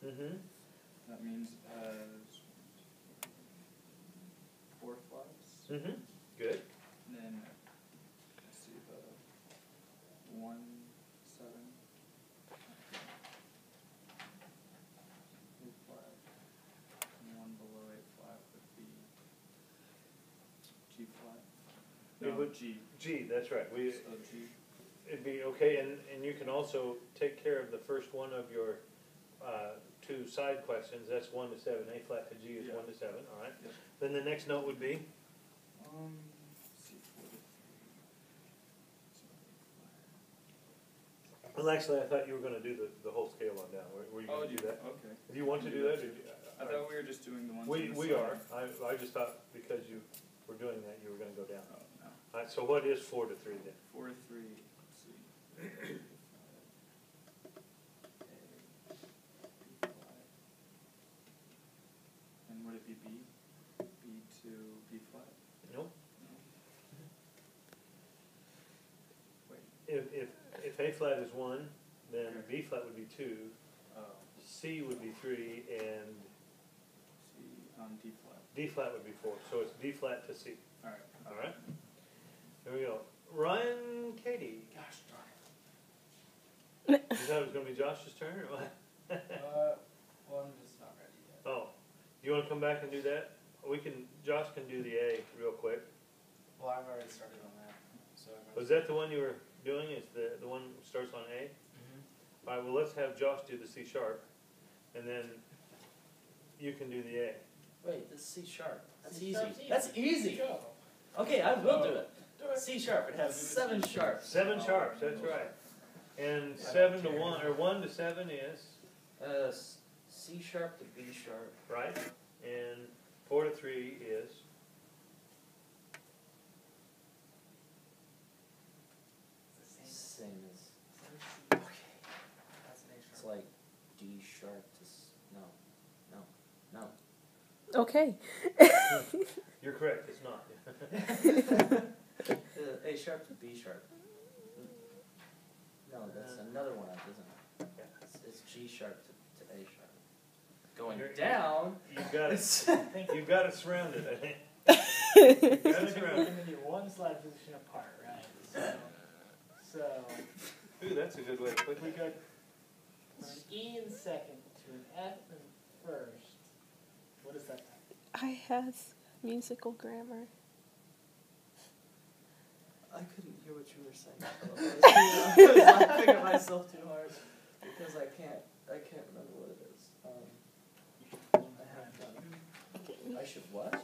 Mm-hmm. That means it has 4 flats. Mm-hmm. Good. And then, let's see, the 1, 7, A flat, and 1 below A flat would be G flat. It No, would- G. G, that's right. So G. It'd be okay, and you can also take care of the first one of your 2 side questions. That's 1 to 7. A flat to G is Yeah. 1 to 7. All right. Yep. Then the next note would be C 4 to 3. Well, actually, I thought you were going to do the whole scale on down. Were you going to do that? Okay. If you want to do that, or I thought we were just doing the ones. we on the we side. are. I just thought because you were doing that, you were going to go down. Oh, no. All right. So what is 4 to 3 then? 4 to 3. Let's see. And would it be B? B to B flat? Nope. No. Wait. If A flat is 1, then Okay. B flat would be 2, Oh. C would be 3, and C on D flat. D flat would be 4. So it's D flat to C. All right. All right. There we go. Ryan, Katie. Gosh darn You thought it was going to be Josh's turn, or what? Well, I'm just not ready yet. Oh, you want to come back and do that? Josh can do the A real quick. Well, I've already started on that. So Was that the one you were doing? Is the one that starts on A? Mm-hmm. All right, well, let's have Josh do the C sharp, and then you can do the A. Wait, this C sharp. That's C easy. sharp's easy. That's easy. Go. Okay, I will do it. Do it. C sharp. It has 7 sharps. 7 sharps, that's right. And 7 to 1, or 1 to 7 is, C sharp to B sharp. right? And 4 to 3 is, Same as. Okay. That's an A It's sharp. like D sharp to no. Okay. you're correct, it's not. A sharp to B sharp. No, that's another one up, isn't it? Yeah. It's G sharp to A sharp. Going You're- down. You've got it surrounded, I think. You've You've got it surrounded. and then you're one slide position apart, right? So Ooh, that's a good way to put we it. go from an E in second to an F in first. What is that? I has musical grammar. I couldn't hear what you were saying. I was laughing at myself too hard because I can't remember what it is. I have done. I should what?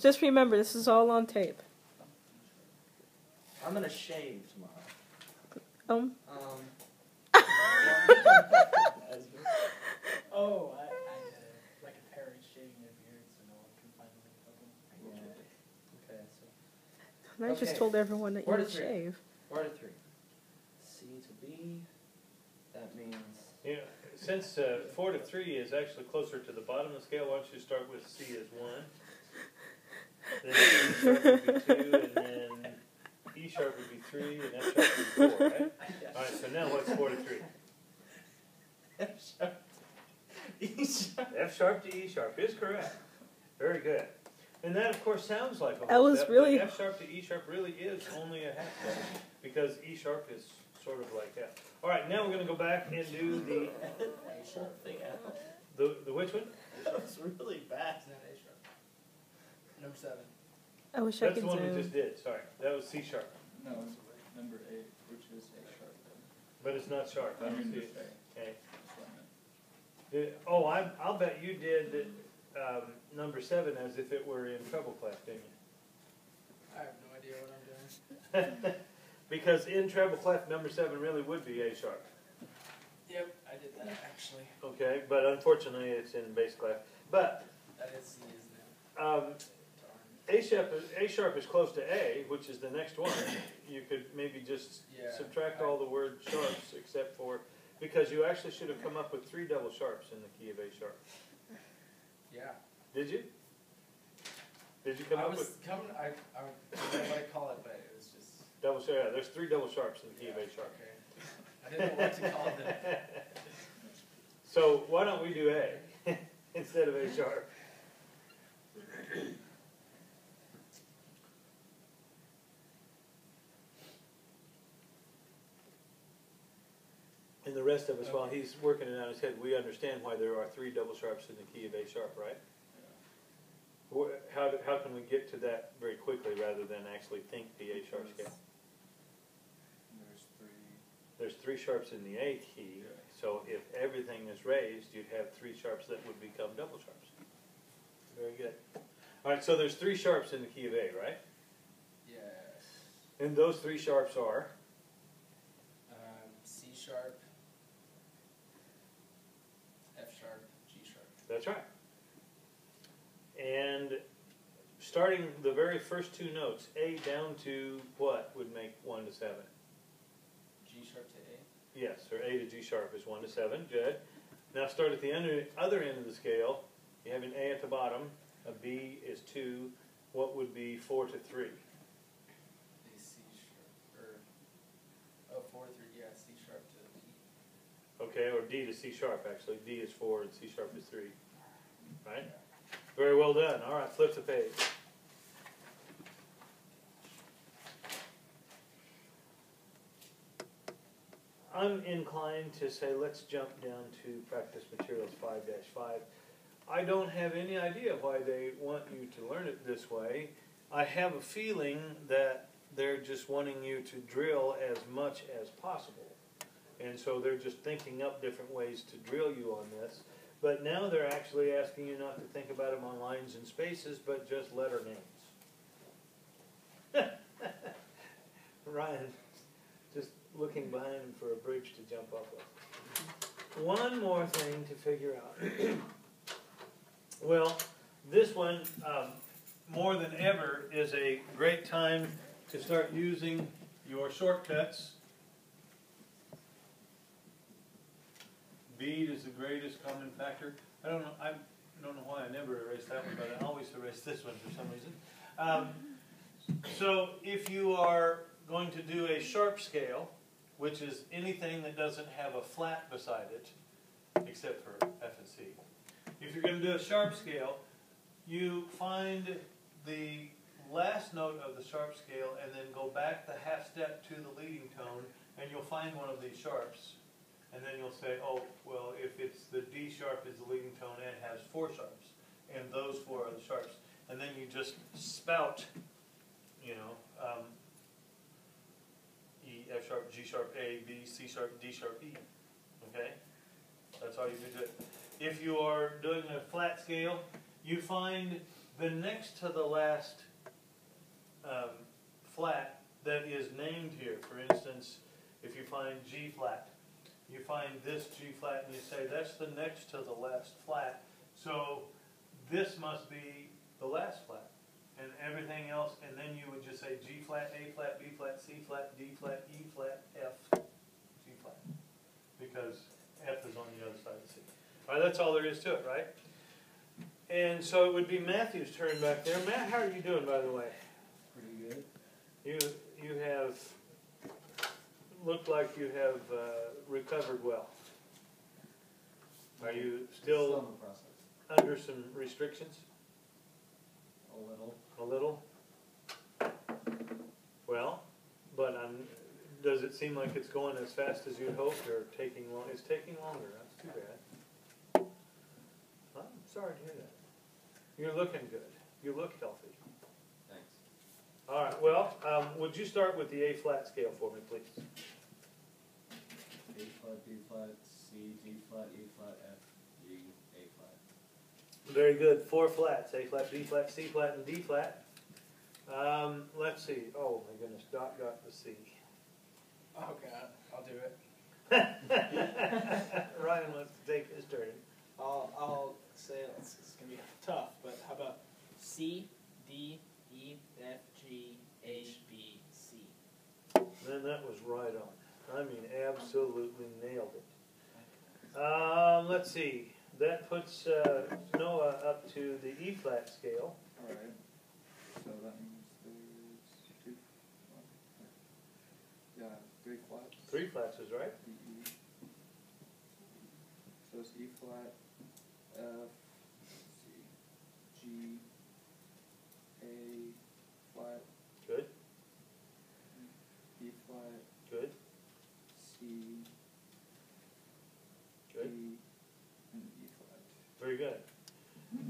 Just remember, this is all on tape. I'm gonna shave tomorrow. Oh, I did it. Like a parrot shaving their beard so no one can find them. Yeah. Okay, so And I just Okay. told everyone that you Where would to three? shave. 4 to 3. C to B. That means Yeah, since 4 to 3 is actually closer to the bottom of the scale, why don't you start with C as 1, then E sharp would be 2, and then E sharp would be 3, and F sharp would be 4, right? All right, so now what's 4 to 3? F sharp. E sharp. F sharp to E sharp is correct. Very good. And that, of course, sounds like a That whole was step, really- but F sharp to E sharp really is only a half step, because E sharp is sort of like F. All right, now we're going to go back and do the Whole thing out. the which one? That was really bad. Isn't that A sharp? Number 7. I wish I That's could the one we zoom. just did. Sorry, that was C sharp, No, it's number 8, which is A sharp. but it's not sharp. I don't see it. A. Okay. That's what I meant. Oh, I'll bet you did number 7 as if it were in treble clef, didn't I have no idea what I'm doing. you? Because in treble clef, number 7 really would be A sharp. Yep, I did that actually. Okay, but unfortunately it's in bass clef. But That is C, isn't it? A sharp is close to A, which is the next one. You could maybe just Yeah. subtract all the word sharps except for, because you actually should have come up with 3 double sharps in the key of A sharp. Yeah. Did you? Did you come I up was with coming, I don't know what I call it, but it was just. double sharp? Yeah, there's 3 double sharps in the key of A sharp. Okay. I didn't know what to call them. So why don't we do A instead of A sharp? And the rest of us, while he's working it out in his head, we understand why there are 3 double sharps in the key of A sharp, right? How can we get to that very quickly rather than actually think the A sharp scale? There's 3 sharps in the A key, so if everything is raised, you'd have 3 sharps that would become double sharps. Very good. All right, so there's 3 sharps in the key of A, right? Yes. And those 3 sharps are? C sharp, F sharp, G sharp. That's right. And starting the very first 2 notes, A down to what would make 1 to 7? G sharp to A. Yes, or A to G sharp is 1 to 7. Good. Now start at the other end of the scale. You have an A at the bottom. A B is 2. What would be 4 to 3? A C sharp, or 4 to 3. Yeah, C sharp to E. Okay, or D to C sharp actually. D is 4 and C sharp is 3. Right? Very well done. All right, flip the page. I'm inclined to say let's jump down to practice materials 5-5. I don't have any idea why they want you to learn it this way. I have a feeling that they're just wanting you to drill as much as possible. And so they're just thinking up different ways to drill you on this. But now they're actually asking you not to think about them on lines and spaces, but just letter names. Ryan, just looking behind him for a bridge to jump off of. One more thing to figure out. Well, this one, more than ever, is a great time to start using your shortcuts. Bead is the greatest common factor. I don't know why I never erased that one, but I always erase this one for some reason. So if you are going to do a sharp scale, which is anything that doesn't have a flat beside it, except for F and C. If you're going to do a sharp scale, you find the last note of the sharp scale and then go back the half step to the leading tone, and you'll find one of these sharps. And then you'll say, oh, well, if it's the D sharp is the leading tone, it has 4 sharps. And those 4 are the sharps. And then you just spout, you know, E, F sharp, G sharp, A, B, C sharp, D sharp, E. Okay? That's all you do it. If you are doing a flat scale, you find the next to the last flat that is named here. For instance, if you find G flat, you find this G flat and you say that's the next to the last flat. So this must be the last flat. And everything else, and then you would just say G flat, A flat, B flat, C flat, D flat, E flat, F, G flat. Because F is on the other side of the C. All right, that's all there is to it, right? And so it would be Matthew's turn back there. Matt, how are you doing, by the way? Pretty good. You have looked like you have recovered well. Are you still in the process. under some restrictions? A little. A little? Well, but does it seem like it's going as fast as you'd hoped, or taking long? It's taking longer. That's too bad. I'm sorry to hear that. You're looking good. You look healthy. Thanks. All right. Well, would you start with the A flat scale for me, please? A flat, B flat, C, G flat, E flat, F, G, A flat. Very good. 4 flats: A flat, B flat, C flat, and D flat. Let's see. Oh my goodness, Dot got the C. Oh God, I'll do it. Ryan wants to take his turn. I'll say it's gonna be tough, but how about C, D, E, F, G, H, B, C. Then that was right on. I mean, absolutely nailed it. Let's see. That puts Noah up to the E flat scale. Alright. So that means there's 2. Yeah, 3 flats. 3 flats is right. D, E. So it's E flat, F, C, G, A flat, Good, B flat, good, C, good. D, and E flat. Very good.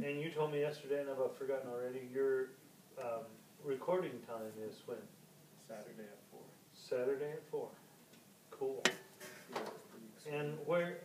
And you told me yesterday, and I've forgotten already, your recording time is when? Saturday at 4. Saturday at 4. Cool. Yeah, pretty exciting. And where